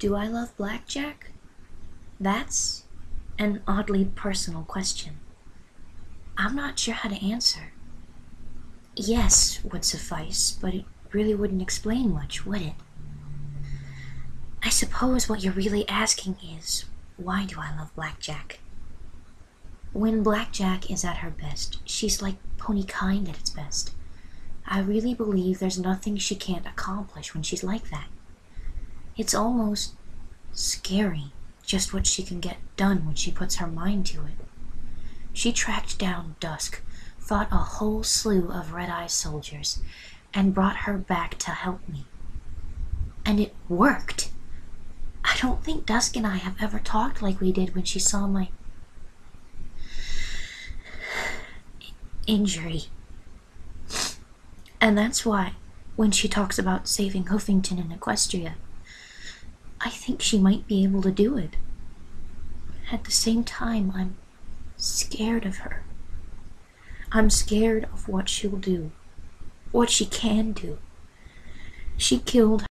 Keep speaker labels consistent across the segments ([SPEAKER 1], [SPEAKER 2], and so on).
[SPEAKER 1] Do I love Blackjack? That's an oddly personal question. I'm not sure how to answer. Yes would suffice, but it really wouldn't explain much, would it? I suppose what you're really asking is, why do I love Blackjack? When Blackjack is at her best, she's like Pony Kind at its best. I really believe there's nothing she can't accomplish when she's like that. It's almost scary just what she can get done when she puts her mind to it. She tracked down Dusk, fought a whole slew of Red-Eye soldiers, and brought her back to help me. And it worked! I don't think Dusk and I have ever talked like we did when she saw my injury. And that's why, when she talks about saving Hoofington and Equestria, I think she might be able to do it. At the same time, I'm scared of her. I'm scared of what she'll do, what she can do. She killed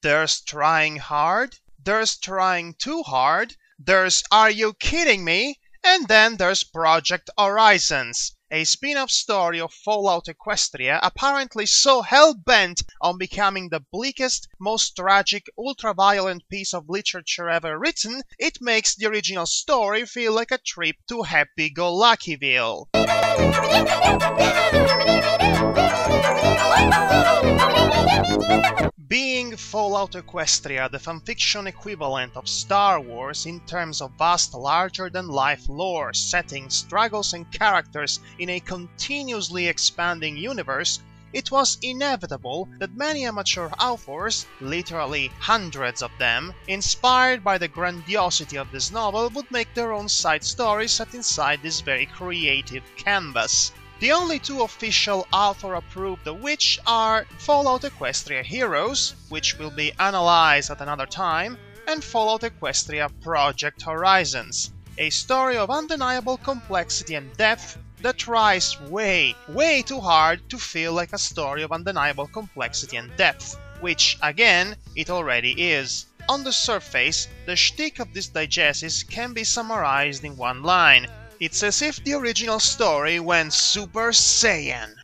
[SPEAKER 2] There's trying hard, there's trying too hard, there's Are You Kidding Me? And then there's Project Horizons, a spin-off story of Fallout Equestria apparently so hell-bent on becoming the bleakest, most tragic, ultra-violent piece of literature ever written, it makes the original story feel like a trip to Happy-Go-Luckyville. Being Fallout Equestria the fanfiction equivalent of Star Wars in terms of vast larger-than-life lore, settings, struggles and characters in a continuously expanding universe, it was inevitable that many amateur authors, literally hundreds of them, inspired by the grandiosity of this novel would make their own side stories set inside this very creative canvas. The only two official author-approved of which are Fallout Equestria Heroes, which will be analyzed at another time, and Fallout Equestria Project Horizons, a story of undeniable complexity and depth that tries way too hard to feel like a story of undeniable complexity and depth, which, again, it already is. On the surface, the shtick of this diegesis can be summarized in one line. It's as if the original story went Super Saiyan.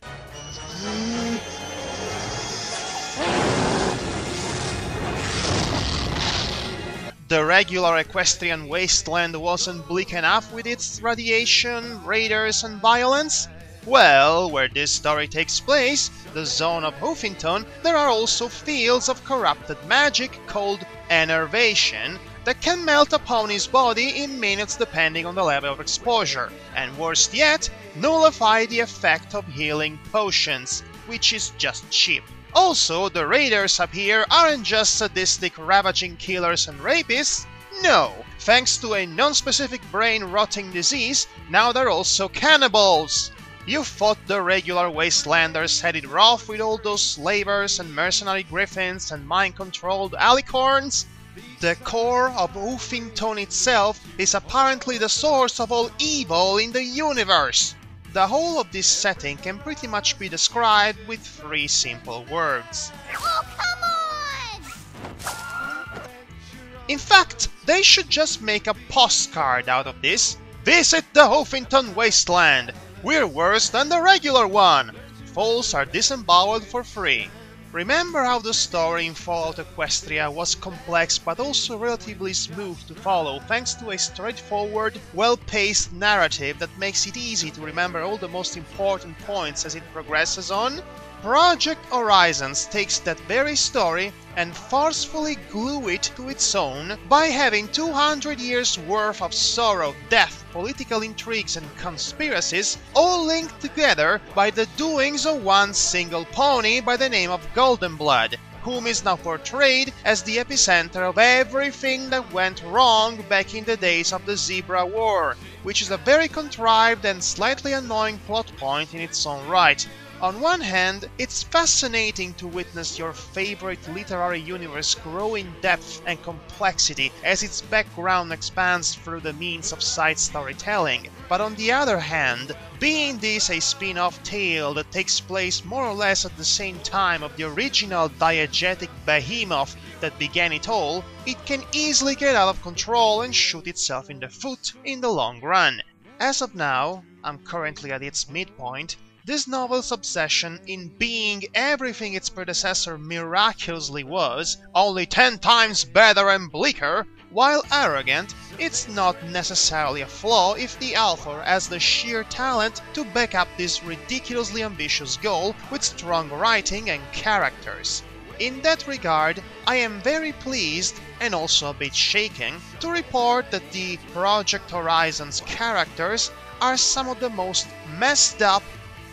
[SPEAKER 2] The regular Equestrian wasteland wasn't bleak enough with its radiation, raiders and violence? Well, where this story takes place, the zone of Huffington, there are also fields of corrupted magic called enervation that can melt upon his body in minutes depending on the level of exposure, and worst yet, nullify the effect of healing potions, which is just cheap. Also, the raiders up here aren't just sadistic ravaging killers and rapists. No, thanks to a non-specific brain-rotting disease, now they're also cannibals! You thought the regular wastelanders had it rough with all those slavers and mercenary griffins and mind-controlled alicorns? The core of Huffington itself is apparently the source of all evil in the universe! The whole of this setting can pretty much be described with 3 simple words.
[SPEAKER 3] Oh, come on!
[SPEAKER 2] In fact, they should just make a postcard out of this. Visit the Huffington Wasteland! We're worse than the regular one! Fools are disemboweled for free. Remember how the story in Fallout Equestria was complex but also relatively smooth to follow thanks to a straightforward, well-paced narrative that makes it easy to remember all the most important points as it progresses on? Project Horizons takes that very story and forcefully glue it to its own by having 200 years worth of sorrow, death, political intrigues and conspiracies all linked together by the doings of one single pony by the name of Goldenblood, whom is now portrayed as the epicenter of everything that went wrong back in the days of the Zebra War, which is a very contrived and slightly annoying plot point in its own right. On one hand, it's fascinating to witness your favorite literary universe grow in depth and complexity as its background expands through the means of side storytelling, but on the other hand, being this a spin-off tale that takes place more or less at the same time of the original diegetic behemoth that began it all, it can easily get out of control and shoot itself in the foot in the long run. As of now, I'm currently at its midpoint. This novel's obsession in being everything its predecessor miraculously was, only 10 times better and bleaker, while arrogant, it's not necessarily a flaw if the author has the sheer talent to back up this ridiculously ambitious goal with strong writing and characters. In that regard, I am very pleased, and also a bit shaken, to report that the Project Horizons characters are some of the most messed up,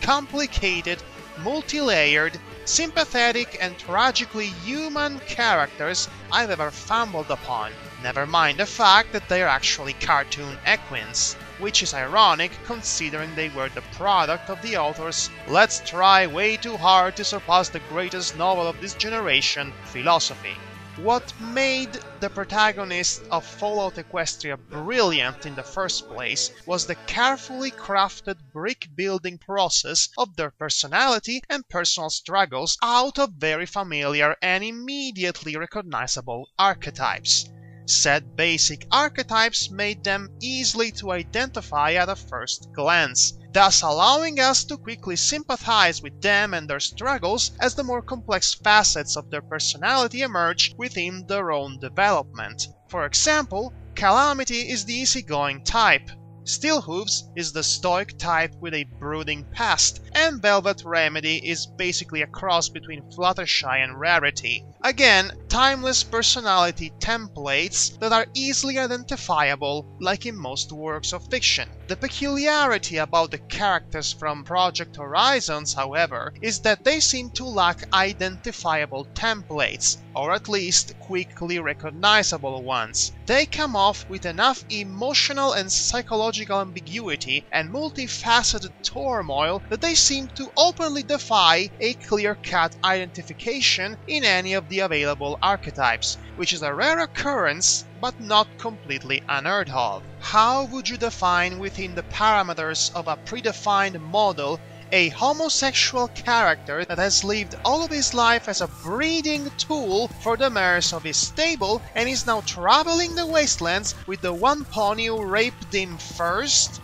[SPEAKER 2] complicated, multi-layered, sympathetic and tragically human characters I've ever fumbled upon. Never mind the fact that they're actually cartoon equins, which is ironic considering they were the product of the author's "let's try way too hard to surpass the greatest novel of this generation" philosophy. What made the protagonists of Fallout Equestria brilliant in the first place was the carefully crafted brick-building process of their personality and personal struggles out of very familiar and immediately recognizable archetypes. Said basic archetypes made them easily to identify at a first glance, thus allowing us to quickly sympathize with them and their struggles as the more complex facets of their personality emerge within their own development. For example, Calamity is the easygoing type, Steelhooves is the stoic type with a brooding past, and Velvet Remedy is basically a cross between Fluttershy and Rarity. Again, timeless personality templates that are easily identifiable, like in most works of fiction. The peculiarity about the characters from Project Horizons, however, is that they seem to lack identifiable templates, or at least quickly recognizable ones. They come off with enough emotional and psychological ambiguity and multifaceted turmoil that they seem to openly defy a clear-cut identification in any of the available archetypes, which is a rare occurrence but not completely unheard of. How would you define within the parameters of a predefined model a homosexual character that has lived all of his life as a breeding tool for the mares of his stable and is now traveling the wastelands with the one pony who raped him first?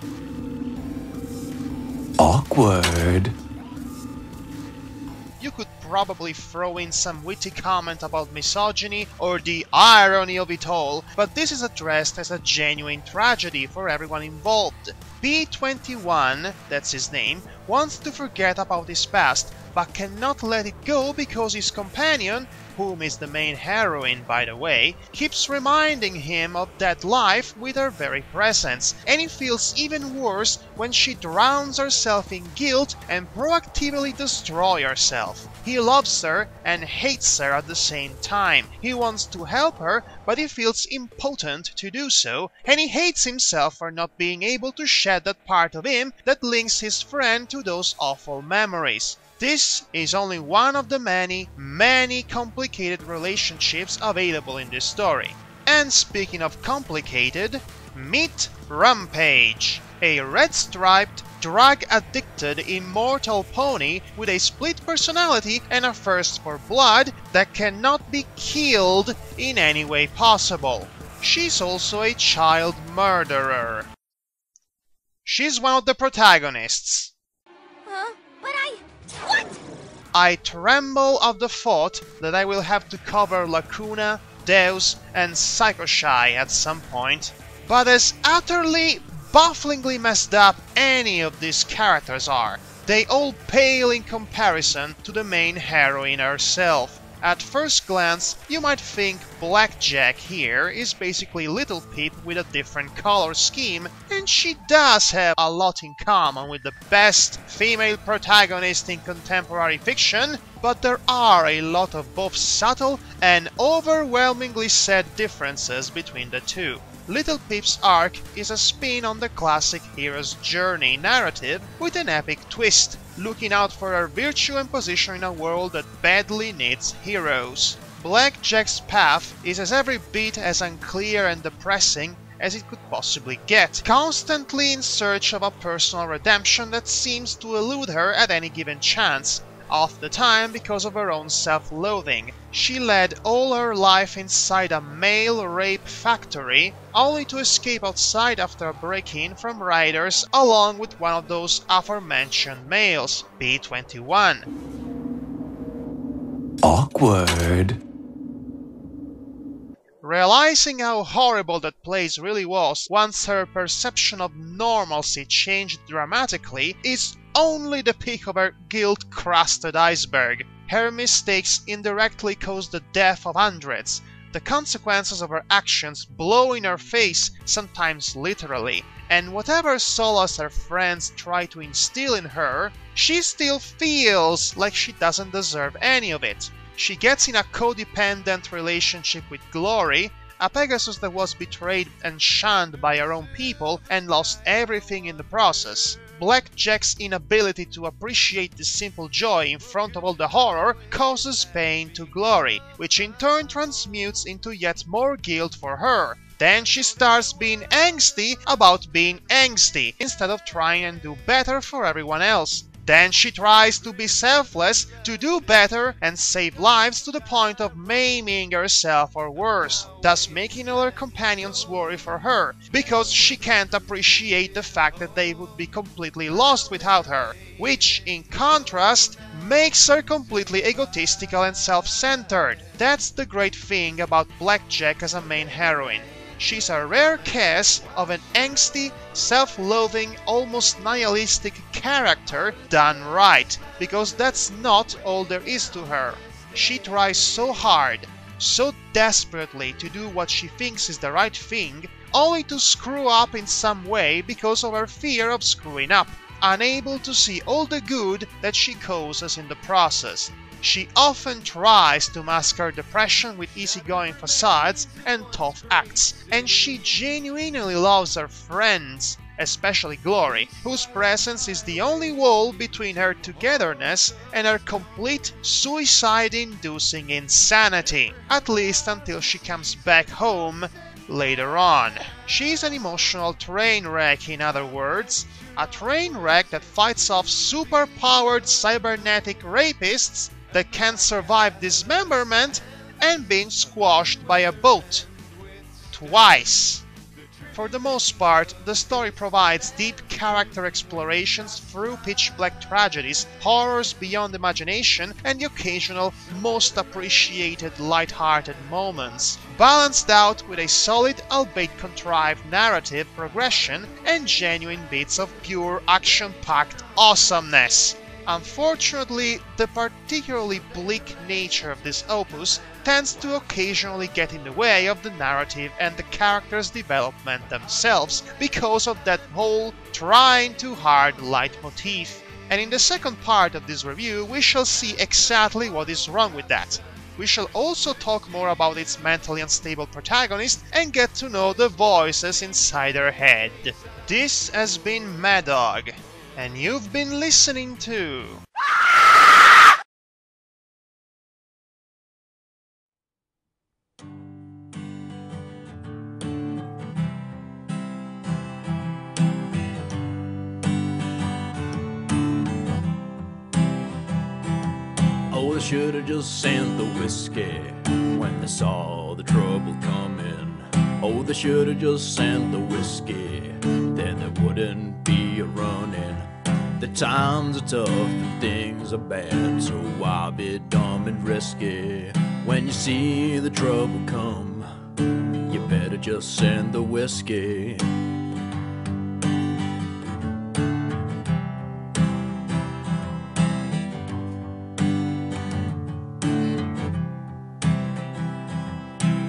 [SPEAKER 4] Awkward.
[SPEAKER 2] You could probably throw in some witty comment about misogyny or the irony of it all, but this is addressed as a genuine tragedy for everyone involved. B21, that's his name, wants to forget about his past, but cannot let it go because his companion, whom is the main heroine by the way, keeps reminding him of that life with her very presence, and he feels even worse when she drowns herself in guilt and proactively destroys herself. He loves her and hates her at the same time. He wants to help her, but he feels impotent to do so, and he hates himself for not being able to shed that part of him that links his friend to those awful memories. This is only one of the many, many complicated relationships available in this story. And speaking of complicated, meet Rampage, a red-striped, drug-addicted immortal pony with a split personality and a thirst for blood that cannot be killed in any way possible. She's also a child murderer. She's one of the protagonists.
[SPEAKER 3] Huh? But what?
[SPEAKER 2] I tremble of the thought that I will have to cover Lacuna, Deus, and Psychoshy at some point. But as utterly, bafflingly messed up any of these characters are, they all pale in comparison to the main heroine herself. At first glance, you might think Blackjack here is basically Little Peep with a different color scheme, and she does have a lot in common with the best female protagonist in contemporary fiction, but there are a lot of both subtle and overwhelmingly sad differences between the two. Little Peep's arc is a spin on the classic hero's journey narrative with an epic twist, looking out for her virtue and position in a world that badly needs heroes. Blackjack's path is as every bit as unclear and depressing as it could possibly get, constantly in search of a personal redemption that seems to elude her at any given chance, half the time because of her own self-loathing. She led all her life inside a male rape factory, only to escape outside after a break-in from raiders along with one of those aforementioned males, B21.
[SPEAKER 4] Awkward.
[SPEAKER 2] Realizing how horrible that place really was once her perception of normalcy changed dramatically is only the peak of her guilt-crusted iceberg. Her mistakes indirectly caused the death of hundreds. The consequences of her actions blow in her face, sometimes literally, and whatever solace her friends try to instill in her, she still feels like she doesn't deserve any of it. She gets in a codependent relationship with Glory, a Pegasus that was betrayed and shunned by her own people and lost everything in the process. Blackjack's inability to appreciate the simple joy in front of all the horror causes pain to Glory, which in turn transmutes into yet more guilt for her. Then she starts being angsty about being angsty, instead of trying and do better for everyone else. Then she tries to be selfless, to do better and save lives to the point of maiming herself or worse, thus making all her companions worry for her, because she can't appreciate the fact that they would be completely lost without her, which, in contrast, makes her completely egotistical and self-centered. That's the great thing about Blackjack as a main heroine. She's a rare case of an angsty, self-loathing, almost nihilistic character done right, because that's not all there is to her. She tries so hard, so desperately to do what she thinks is the right thing, only to screw up in some way because of her fear of screwing up, unable to see all the good that she causes in the process. She often tries to mask her depression with easygoing facades and tough acts, and she genuinely loves her friends, especially Glory, whose presence is the only wall between her togetherness and her complete suicide-inducing insanity, at least until she comes back home later on. She's an emotional train wreck, in other words, a train wreck that fights off super-powered cybernetic rapists that can't survive dismemberment and being squashed by a boat. Twice. For the most part, the story provides deep character explorations through pitch-black tragedies, horrors beyond imagination, and the occasional, most appreciated light-hearted moments, balanced out with a solid, albeit contrived narrative progression and genuine bits of pure action-packed awesomeness. Unfortunately, the particularly bleak nature of this opus tends to occasionally get in the way of the narrative and the characters' development themselves because of that whole trying too hard leitmotif. And in the second part of this review, we shall see exactly what is wrong with that. We shall also talk more about its mentally unstable protagonist and get to know the voices inside her head. This has been Madhog, and you've been listening to...
[SPEAKER 4] Oh, they should've just sent the whiskey when they saw the trouble coming. Oh, they should've just sent the whiskey, then there wouldn't be a running. The times are tough and things are bad, so why be dumb and risky? When you see the trouble come, you better just send the whiskey.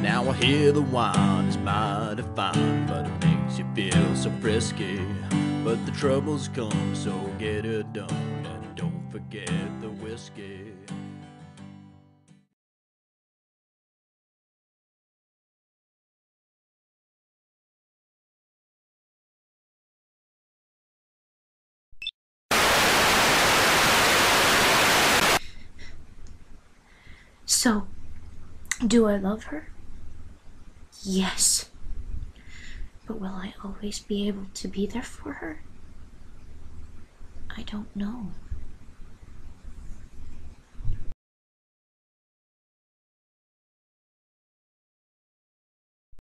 [SPEAKER 4] Now I hear the wine is mighty fine, but it makes you feel so frisky. But the troubles come, so get it done, and don't forget the whiskey.
[SPEAKER 1] So, do I love her? Yes. But will I always be able to be there for her? I don't know.